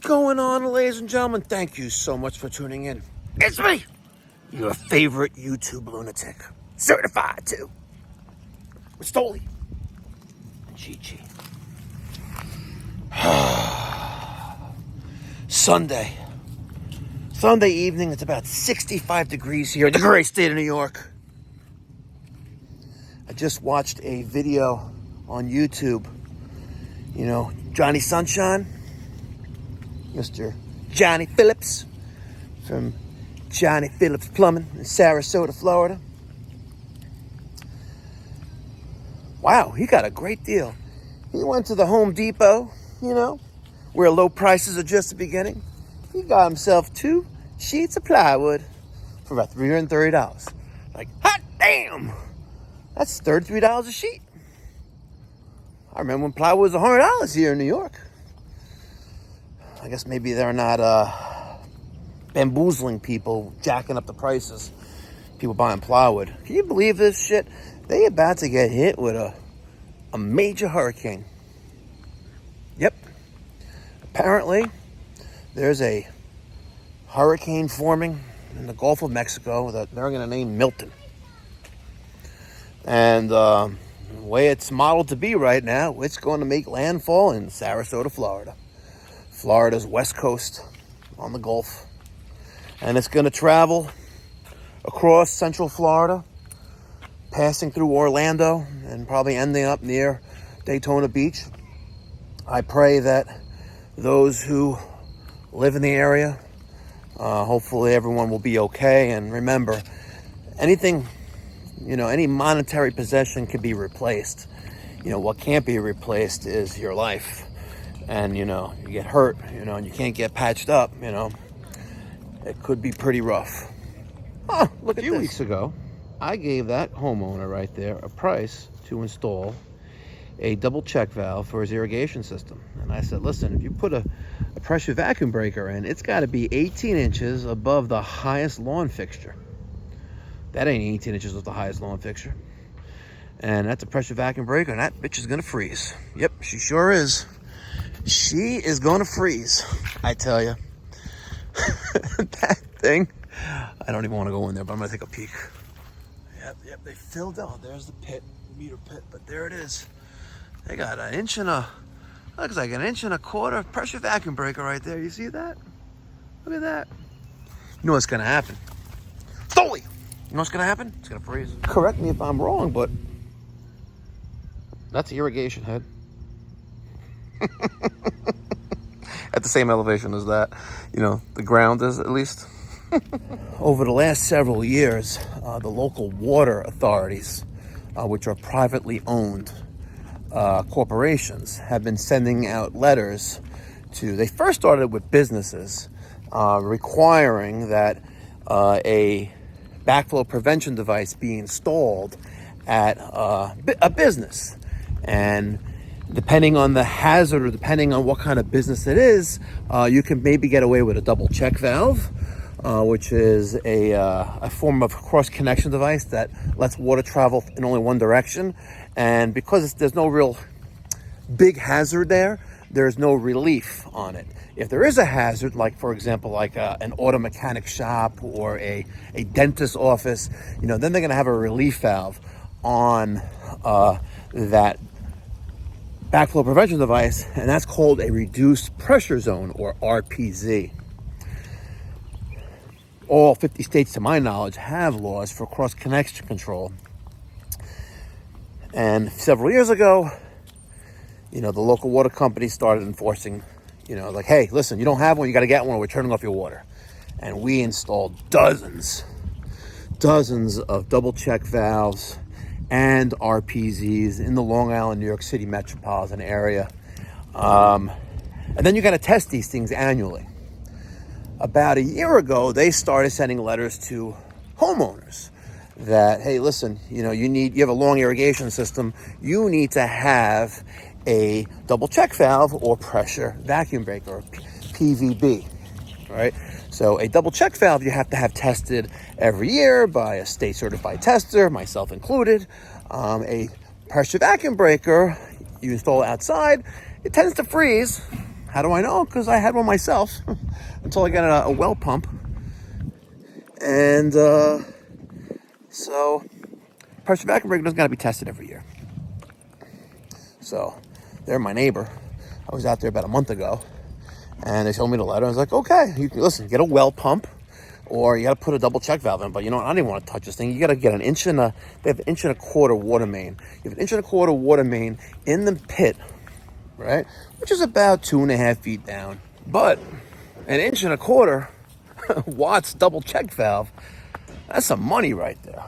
going on, ladies and gentlemen? Thank you so much for tuning in. It's me, your favorite YouTube lunatic, certified too. With Stoli and Chi-Chi. Sunday evening. It's about 65 degrees here in the great state of New York. I just watched a video on YouTube. You know, Johnny Sunshine, Mr. Johnny Phillips from Johnny Phillips Plumbing in Sarasota, Florida. Wow, he got a great deal. He went to the Home Depot, you know, where low prices are just the beginning. He got himself 2 sheets of plywood for about $330. Like, hot damn! That's $33 a sheet. I remember when plywood was $100 here in New York. I guess maybe they're not bamboozling people, jacking up the prices. People buying plywood. Can you believe this shit? They about to get hit with a major hurricane. Yep. Apparently, there's a hurricane forming in the Gulf of Mexico that they're going to name Milton. And the way it's modeled to be right now, it's going to make landfall in Sarasota, Florida. Florida's west coast on the Gulf. And it's going to travel across central Florida, passing through Orlando, and probably ending up near Daytona Beach. I pray that those who live in the area, hopefully everyone will be okay. And remember, anything, you know, any monetary possession can be replaced. You know, what can't be replaced is your life. And, you know, you get hurt, you know, and you can't get patched up, you know, it could be pretty rough. Oh, look at this. A few weeks ago, I gave that homeowner right there a price to install a double check valve for his irrigation system. And I said, listen, if you put a pressure vacuum breaker in, it's got to be 18 inches above the highest lawn fixture. That ain't 18 inches with the highest lawn fixture. And that's a pressure vacuum breaker, and that bitch is going to freeze. Yep, she sure is. She is going to freeze, I tell you. That thing, I don't even want to go in there, but I'm going to take a peek. Yep, they filled out. There's the pit, meter pit, but there it is. They got an inch and a, looks like an inch and a quarter pressure vacuum breaker right there. You see that? Look at that. You know what's going to happen? Stoli! You know what's going to happen? It's going to freeze. Correct me if I'm wrong, but that's the irrigation head. At the same elevation as that, you know, the ground is at least. Over the last several years, the local water authorities, which are privately owned corporations, have been sending out letters to, they first started with businesses requiring that a backflow prevention device be installed at a business. And depending on the hazard or depending on what kind of business it is, you can maybe get away with a double check valve, which is a form of cross-connection device that lets water travel in only one direction. And because there's no real big hazard there, there's no relief on it. If there is a hazard, like for example, like an auto mechanic shop or a dentist's office, you know, then they're going to have a relief valve on that backflow prevention device, and that's called a reduced pressure zone, or RPZ. All 50 states, to my knowledge, have laws for cross-connection control. And several years ago, you know, the local water company started enforcing, you know, like, hey, listen, you don't have one, you got to get one, or we're turning off your water. And we installed dozens of double check valves and RPZs in the Long Island, New York City metropolitan area. And then you got to test these things annually. About a year ago, they started sending letters to homeowners that, hey, listen, you know, you have a long irrigation system. You need to have a double check valve or pressure vacuum breaker, or PVB, right? So a double check valve you have to have tested every year by a state certified tester, myself included. A pressure vacuum breaker you install outside, it tends to freeze. How do I know? Because I had one myself until I got a well pump. And so pressure vacuum breaker doesn't got to be tested every year. So they're my neighbor. I was out there about a month ago, and they showed me the letter. I was like, okay, you can listen, get a well pump, or you got to put a double check valve in. But you know what? I didn't want to touch this thing. You got to get they have an 1.25 inch water main. You have an 1.25 inch water main in the pit, right? Which is about 2.5 feet down. But an 1.25 inch watts double check valve, that's some money right there,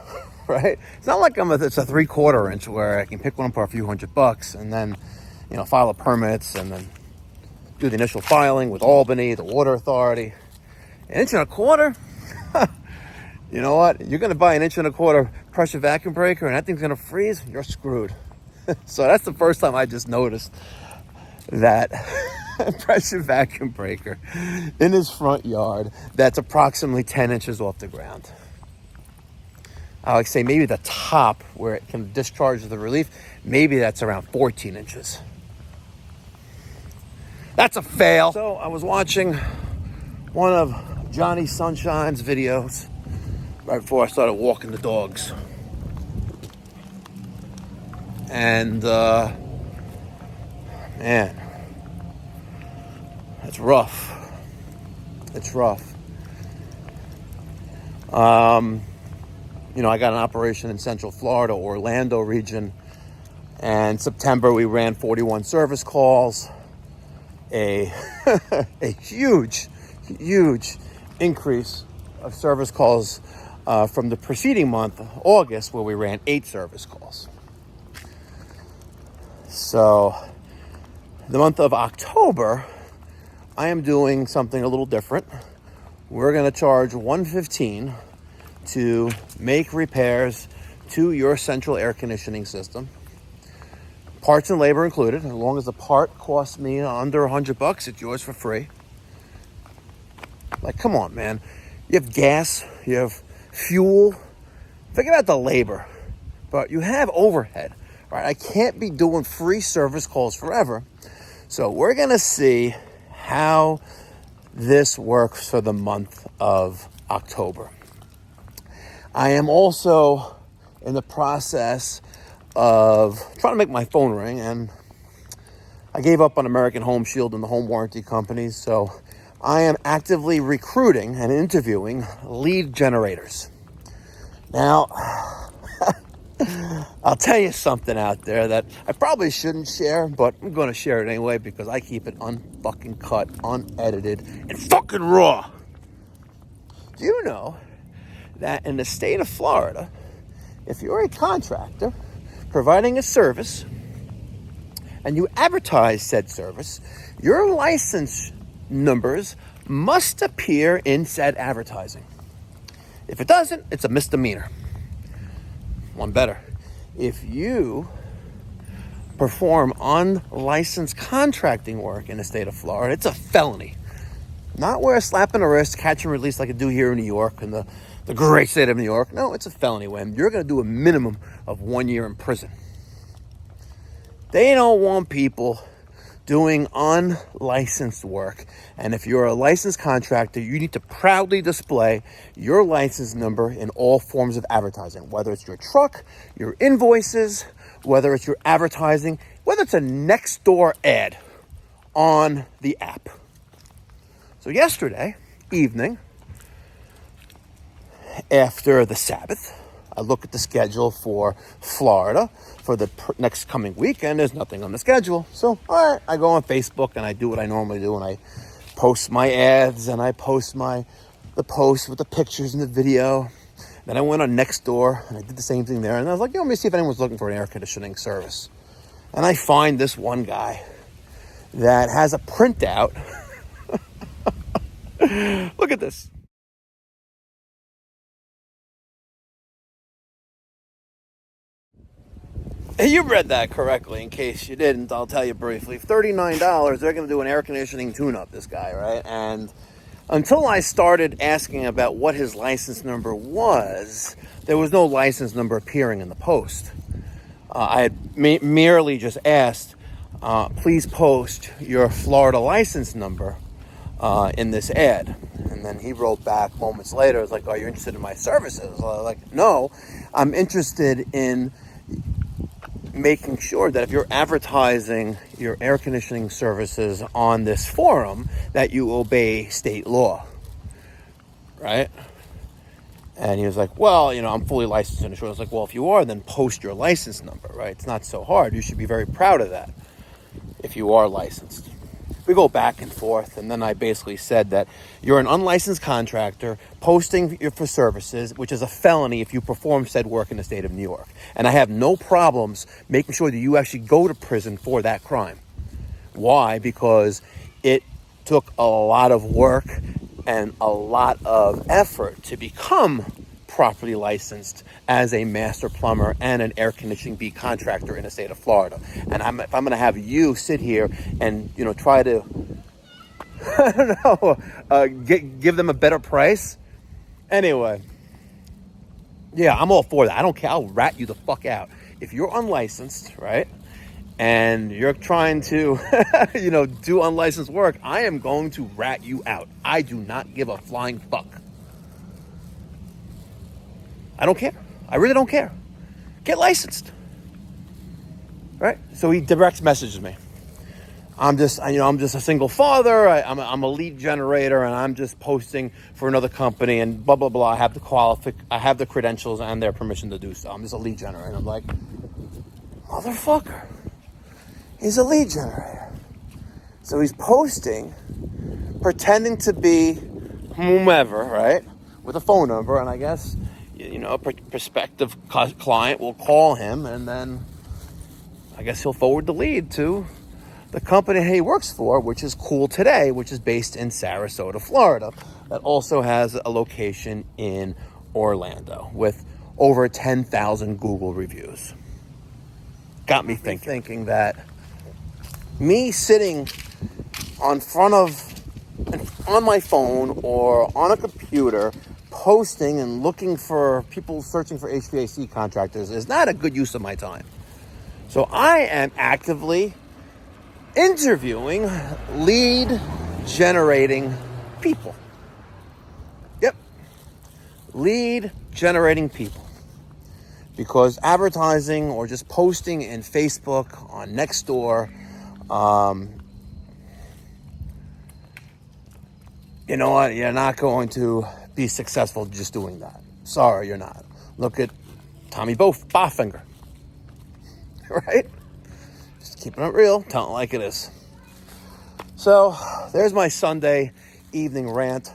right? It's not like it's a 3/4 inch where I can pick one up for a few $100 and then, file the permits and then do the initial filing with Albany, the water authority. 1.25 inch? You know what? You're going to buy an 1.25 inch pressure vacuum breaker and that thing's going to freeze, you're screwed. So that's the first time I just noticed that pressure vacuum breaker in his front yard that's approximately 10 inches off the ground. I would say maybe the top where it can discharge the relief, maybe that's around 14 inches. That's a fail. So I was watching one of Johnny Sunshine's videos right before I started walking the dogs. And, man, it's rough. It's rough. I got an operation in Central Florida, Orlando region, and September we ran 41 service calls, a huge increase of service calls from the preceding month, August, where we ran 8 service calls. So the month of October, I am doing something a little different. We're going to charge $115 to make repairs to your central air conditioning system. Parts and labor included. As long as the part costs me under $100, it's yours for free. Like, come on, man. You have gas, you have fuel. Think about the labor, but you have overhead, right? I can't be doing free service calls forever. So we're going to see how this works for the month of October. I am also in the process of trying to make my phone ring, and I gave up on American Home Shield and the home warranty companies, so I am actively recruiting and interviewing lead generators. Now, I'll tell you something out there that I probably shouldn't share, but I'm going to share it anyway because I keep it unfucking cut, unedited, and fucking raw. Do you know that in the state of Florida, if you're a contractor providing a service and you advertise said service, your license numbers must appear in said advertising. If it doesn't, it's a misdemeanor. One better. If you perform unlicensed contracting work in the state of Florida, it's a felony. Not where a slap in the wrist, catch and release like I do here in New York and the great state of New York. No, it's a felony when you're going to do a minimum of 1 year in prison. They don't want people doing unlicensed work. And if you're a licensed contractor, you need to proudly display your license number in all forms of advertising, whether it's your truck, your invoices, whether it's your advertising, whether it's a next door ad on the app. So yesterday evening, after the Sabbath, I look at the schedule for Florida for the next coming weekend. There's nothing on the schedule. So, all right, I go on Facebook and I do what I normally do, and I post my ads and I post the post with the pictures and the video. Then I went on Nextdoor and I did the same thing there. And I was like, let me see if anyone's looking for an air conditioning service. And I find this one guy that has a printout. Look at this. You read that correctly. In case you didn't, I'll tell you briefly. $39, they're going to do an air conditioning tune-up, this guy, right? And until I started asking about what his license number was, there was no license number appearing in the post. I had merely just asked, please post your Florida license number in this ad. And then he wrote back moments later, was like, are you interested in my services? I was like, no, I'm interested in making sure that if you're advertising your air conditioning services on this forum, that you obey state law, right? And he was like, well, I'm fully licensed and insured. I was like, well, if you are, then post your license number, right? It's not so hard. You should be very proud of that if you are licensed. We go back and forth, and then I basically said that you're an unlicensed contractor posting for services, which is a felony if you perform said work in the state of New York. And I have no problems making sure that you actually go to prison for that crime. Why? Because it took a lot of work and a lot of effort to become properly licensed as a master plumber and an air conditioning B contractor in the state of Florida. And if I'm going to have you sit here and try to I don't know give them a better price. Anyway, yeah, I'm all for that. I don't care. I'll rat you the fuck out if you're unlicensed, right? And you're trying to do unlicensed work. I am going to rat you out. I do not give a flying fuck. I don't care. I really don't care. Get licensed. Right? So he direct messages me. I'm just a single father. I'm a lead generator, and I'm just posting for another company, and blah blah blah. I have the credentials and their permission to do so. I'm just a lead generator. And I'm like, motherfucker. He's a lead generator. So he's posting, pretending to be whomever, right? With a phone number, and I guess a prospective client will call him, and then I guess he'll forward the lead to the company he works for, which is Cool Today, which is based in Sarasota, Florida, that also has a location in Orlando with over 10,000 Google reviews. Got me thinking that me sitting on my phone or on a computer posting and looking for people searching for HVAC contractors is not a good use of my time. So I am actively interviewing lead generating people. Yep. Lead generating people. Because advertising or just posting in Facebook, on Nextdoor, you know what? You're not going to be successful just doing that. Sorry, you're not. Look at Tommy Boffinger. Right? Just keeping it real, telling it like it is. So, there's my Sunday evening rant.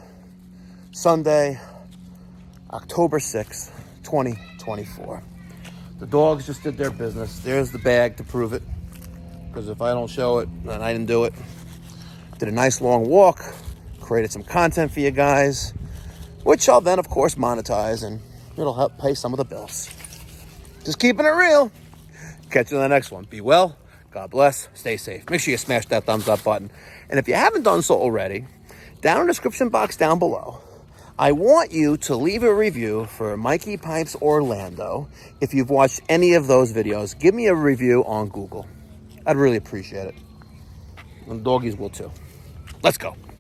Sunday, October 6th, 2024. The dogs just did their business. There's the bag to prove it. Because if I don't show it, then I didn't do it. Did a nice long walk. Created some content for you guys. Which I'll then, of course, monetize. And it'll help pay some of the bills. Just keeping it real. Catch you in the next one. Be well. God bless. Stay safe. Make sure you smash that thumbs up button. And if you haven't done so already, down in the description box down below, I want you to leave a review for Mikey Pipes Orlando. If you've watched any of those videos, give me a review on Google. I'd really appreciate it. And the doggies will too. Let's go.